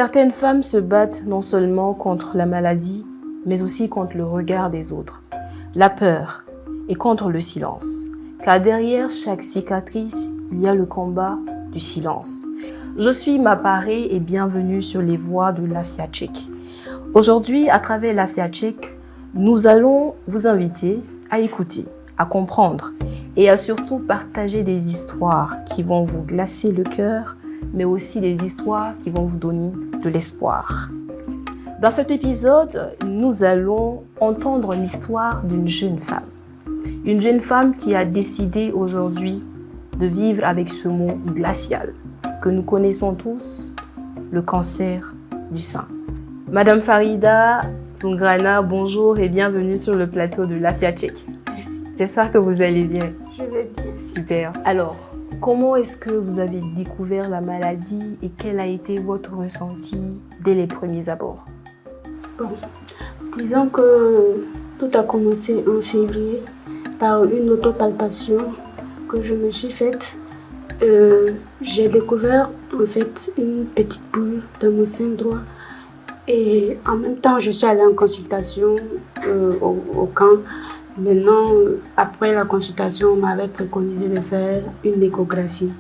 Certaines femmes se battent non seulement contre la maladie, mais aussi contre le regard des autres, la peur et contre le silence. Car derrière chaque cicatrice, il y a le combat du silence. Je suis Maparé et bienvenue sur les voies de l'Afia Tchèque. Aujourd'hui, à travers l'Afia Tchèque, nous allons vous inviter à écouter, à comprendre et à surtout partager des histoires qui vont vous glacer le cœur, mais aussi des histoires qui vont vous donner de l'espoir. Dans cet épisode, nous allons entendre l'histoire d'une jeune femme. Une jeune femme qui a décidé aujourd'hui de vivre avec ce mot glacial que nous connaissons tous, le cancer du sein. Madame Farida Zungrana, bonjour et bienvenue sur le plateau de l'Afia Tchèque. Merci. J'espère que vous allez bien. Je vais bien. Super. Alors, comment est-ce que vous avez découvert la maladie et quel a été votre ressenti dès les premiers abords? Bon, disons que tout a commencé en février par une autopalpation que je me suis faite. J'ai découvert en fait une petite boule dans mon sein droit et en même temps je suis allée en consultation au camp. Maintenant, après la consultation, on m'avait préconisé de faire une échographie.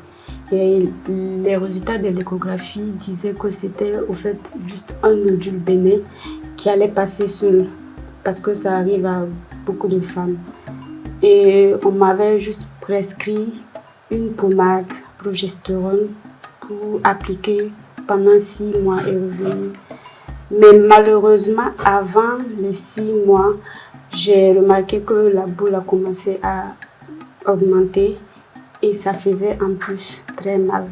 Et les résultats de l'échographie disaient que c'était au fait juste un nodule bénin qui allait passer seul, parce que ça arrive à beaucoup de femmes. Et on m'avait juste prescrit une pommade progestérone pour appliquer pendant 6 mois et revenir. Mais malheureusement, avant les 6 mois, j'ai remarqué que la boule a commencé à augmenter et ça faisait en plus très mal.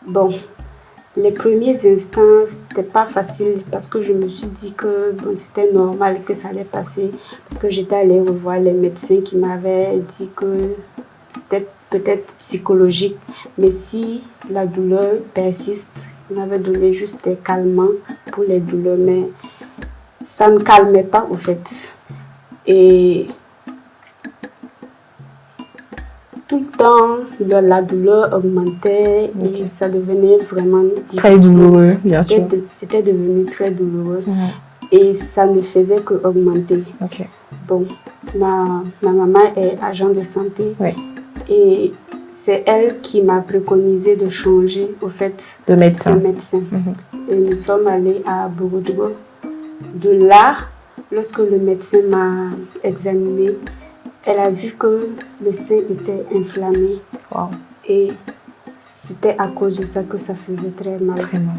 Bon, les premiers instants, c'était pas facile parce que je me suis dit que bon, c'était normal que ça allait passer parce que j'étais allée revoir les médecins qui m'avaient dit que c'était peut-être psychologique. Mais si la douleur persiste, ils m'avaient donné juste des calmants pour les douleurs, mais ça ne calmait pas au fait. Et tout le temps, la douleur augmentait et ça devenait vraiment difficile. Très douloureux, bien sûr. C'était devenu très douloureux et ça ne faisait qu'augmenter. Okay. Bon, ma maman est agent de santé et c'est elle qui m'a préconisé de changer au fait de médecin. Et nous sommes allés à Borodogo. De là, lorsque le médecin m'a examinée, elle a vu que le sein était inflammé. Wow. Et c'était à cause de ça que ça faisait très mal. Très mal.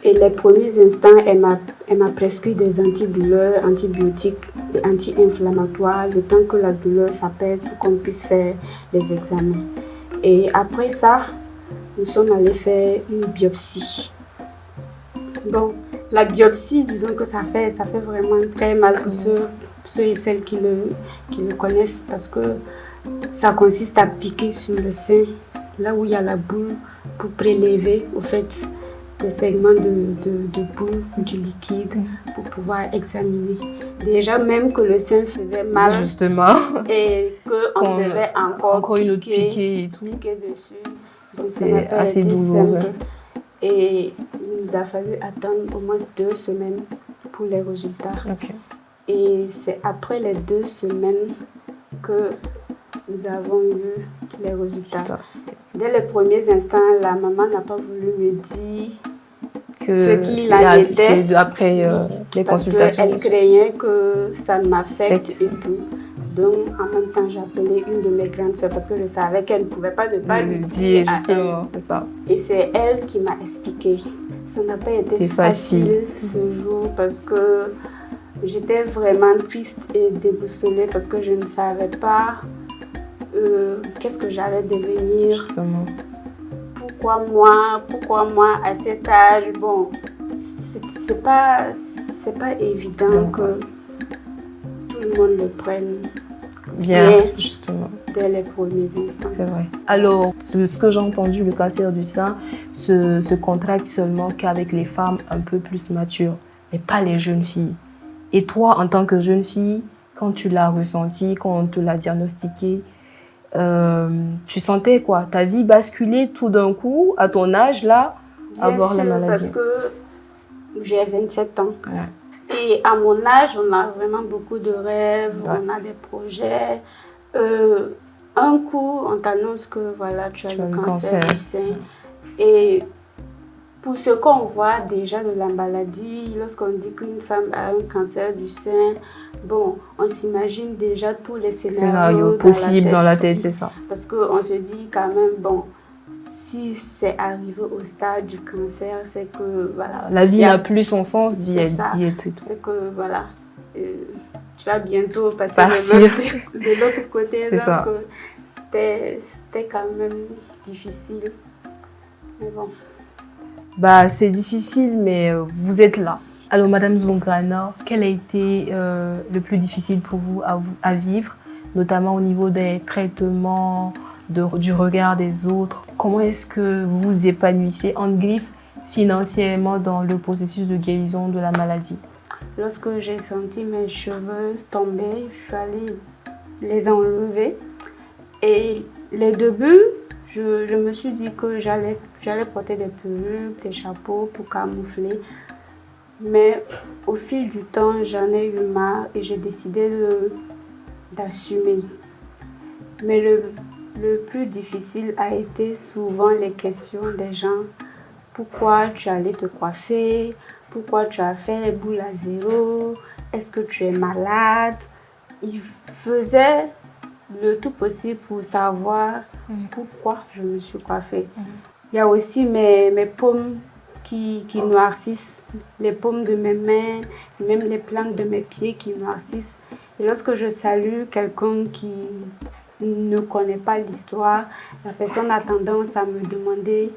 Et les premiers instants, elle m'a prescrit des antidouleurs, antibiotiques et anti-inflammatoires, le temps que la douleur s'apaise pour qu'on puisse faire les examens. Et après ça, nous sommes allés faire une biopsie. Bon, la biopsie, disons que ça fait vraiment très mal pour ceux et celles qui le connaissent parce que ça consiste à piquer sur le sein, là où il y a la boule, pour prélever au fait des segments de boule, du liquide, pour pouvoir examiner. Déjà même que le sein faisait mal. Justement. Et qu'on devait encore une autre piquer et tout. Piquer dessus. Donc c'est assez douloureux. Et il nous a fallu attendre au moins 2 semaines pour les résultats. Okay. Et c'est après les 2 semaines que nous avons eu les résultats. Dès les premiers instants, la maman n'a pas voulu me dire ce qu'il en était. Après les consultations. Elle craignait que ça m'affecte et tout. Donc, en même temps, j'ai appelé une de mes grandes sœurs parce que je savais qu'elle ne pouvait pas ne pas lui dire justement, c'est ça. Et c'est elle qui m'a expliqué. Ça n'a pas été facile ce jour parce que j'étais vraiment triste et déboussolée parce que je ne savais pas qu'est-ce que j'allais devenir. Justement. Pourquoi moi à cet âge? Bon, c'est pas évident que tout le monde le prenne bien, justement. Dès les premiers instants. C'est vrai. Alors, ce que j'ai entendu, le cancer du sein se contracte seulement qu'avec les femmes un peu plus matures, mais pas les jeunes filles. Et toi, en tant que jeune fille, quand tu l'as ressenti, quand on te l'a diagnostiqué, tu sentais quoi? Ta vie basculait tout d'un coup, à ton âge là, avoir la sûr, maladie? Parce que j'ai 27 ans. Ouais. Et à mon âge, on a vraiment beaucoup de rêves, Ouais. on a des projets. Un coup, on t'annonce que voilà, tu as le cancer du sein. Et pour ce qu'on voit déjà de la maladie, lorsqu'on dit qu'une femme a un cancer du sein, bon, on s'imagine déjà tous les scénarios possibles dans la tête, c'est ça. Parce qu'on se dit quand même, bon, si c'est arrivé au stade du cancer, c'est que voilà. La vie n'a plus son sens d'y être. C'est que voilà, tu vas bientôt passer partir de l'autre côté. C'est ça. C'était quand même difficile. Mais bon. Bah, c'est difficile, mais vous êtes là. Alors, Madame Zongrana, quel a été le plus difficile pour vous à vivre, notamment au niveau des traitements, du regard des autres? Comment est-ce que vous vous épanouissez en griffe financièrement dans le processus de guérison de la maladie? Lorsque j'ai senti mes cheveux tomber, je suis allée les enlever. Et les débuts, je me suis dit que j'allais porter des perruques, des chapeaux pour camoufler. Mais au fil du temps, j'en ai eu marre et j'ai décidé d'assumer. Mais le plus difficile a été souvent les questions des gens. Pourquoi tu allais te coiffer? Pourquoi tu as fait les boules à zéro? Est-ce que tu es malade? Ils faisaient le tout possible pour savoir pourquoi je me suis coiffée. Il y a aussi mes paumes qui noircissent, les paumes de mes mains, même les plantes de mes pieds qui noircissent. Et lorsque je salue quelqu'un qui ne connaît pas l'histoire, la personne a tendance à me demander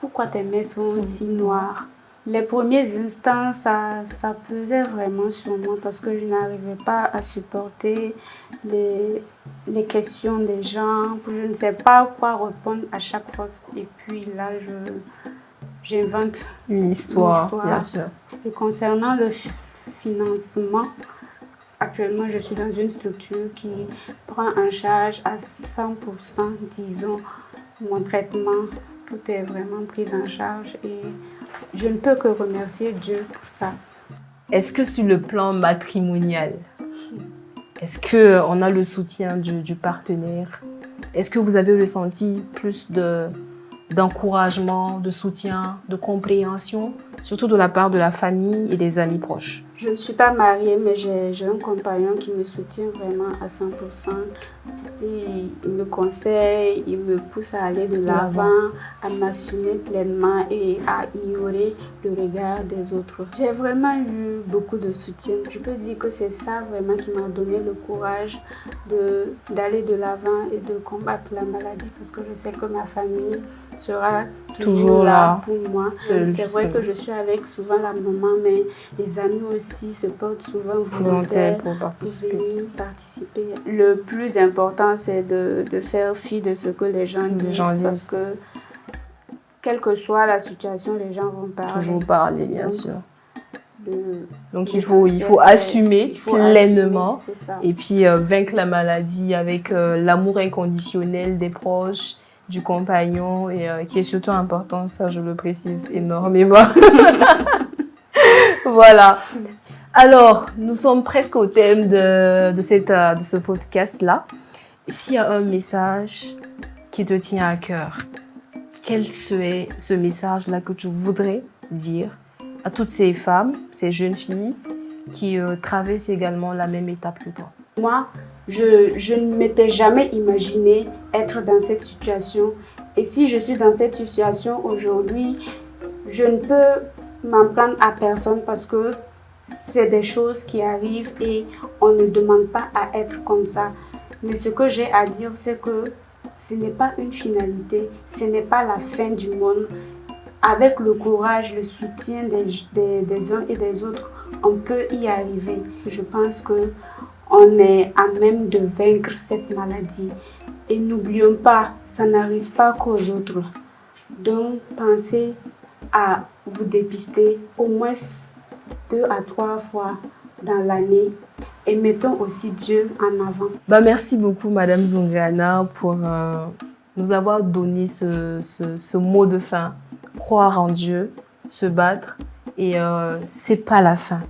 pourquoi tes mains sont si noires. Les premiers instants, ça pesait vraiment sur moi parce que je n'arrivais pas à supporter les questions des gens. Je ne sais pas quoi répondre à chaque fois. Et puis là, j'invente une histoire, bien sûr. Et concernant le financement, actuellement, je suis dans une structure qui prend en charge à 100%, disons, mon traitement. Tout est vraiment pris en charge et je ne peux que remercier Dieu pour ça. Est-ce que sur le plan matrimonial, est-ce qu'on a le soutien du partenaire? Est-ce que vous avez ressenti plus d'encouragement, de soutien, de compréhension, surtout de la part de la famille et des amis proches? Je ne suis pas mariée, mais j'ai un compagnon qui me soutient vraiment à 100%. Il me conseille, il me pousse à aller de l'avant, à m'assumer pleinement et à ignorer le regard des autres. J'ai vraiment eu beaucoup de soutien. Je peux dire que c'est ça vraiment qui m'a donné le courage d'aller de l'avant et de combattre la maladie parce que je sais que ma famille sera toujours là pour moi. C'est vrai que je suis avec souvent la maman, mais les amis aussi se portent souvent volontaires pour venir participer. Le plus important, c'est de faire fi de ce que les gens disent parce que quelle que soit la situation, les gens vont parler. Toujours parler, bien sûr. Donc il faut assumer pleinement et puis vaincre la maladie avec l'amour inconditionnel des proches, du compagnon et qui est surtout important, ça je le précise énormément. Voilà. Alors, nous sommes presque au thème de ce podcast-là. S'il y a un message qui te tient à cœur, quel serait ce message-là que tu voudrais dire à toutes ces femmes, ces jeunes filles qui traversent également la même étape que toi? Moi, je ne m'étais jamais imaginé être dans cette situation. Et si je suis dans cette situation aujourd'hui, je ne peux m'en prendre à personne parce que c'est des choses qui arrivent et on ne demande pas à être comme ça. Mais ce que j'ai à dire, c'est que ce n'est pas une finalité, ce n'est pas la fin du monde. Avec le courage, le soutien des uns et des autres, on peut y arriver. Je pense qu'on est à même de vaincre cette maladie. Et n'oublions pas, ça n'arrive pas qu'aux autres. Donc, pensez à vous dépister au moins 2 à 3 fois dans l'année et mettons aussi Dieu en avant. Merci beaucoup Madame Zongrana pour nous avoir donné ce mot de fin croire en Dieu, se battre et c'est pas la fin.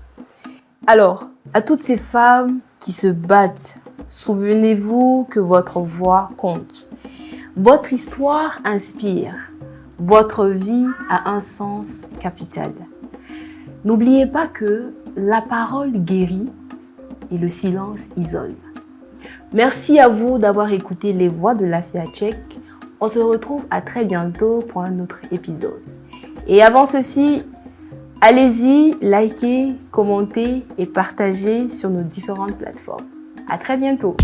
Alors, à toutes ces femmes qui se battent, souvenez-vous que votre voix compte. Votre histoire inspire. Votre vie a un sens capital. N'oubliez pas que la parole guérit et le silence isole. Merci à vous d'avoir écouté les voix de l'Afia Tchèque. On se retrouve à très bientôt pour un autre épisode. Et avant ceci, allez-y, likez, commentez et partagez sur nos différentes plateformes. À très bientôt.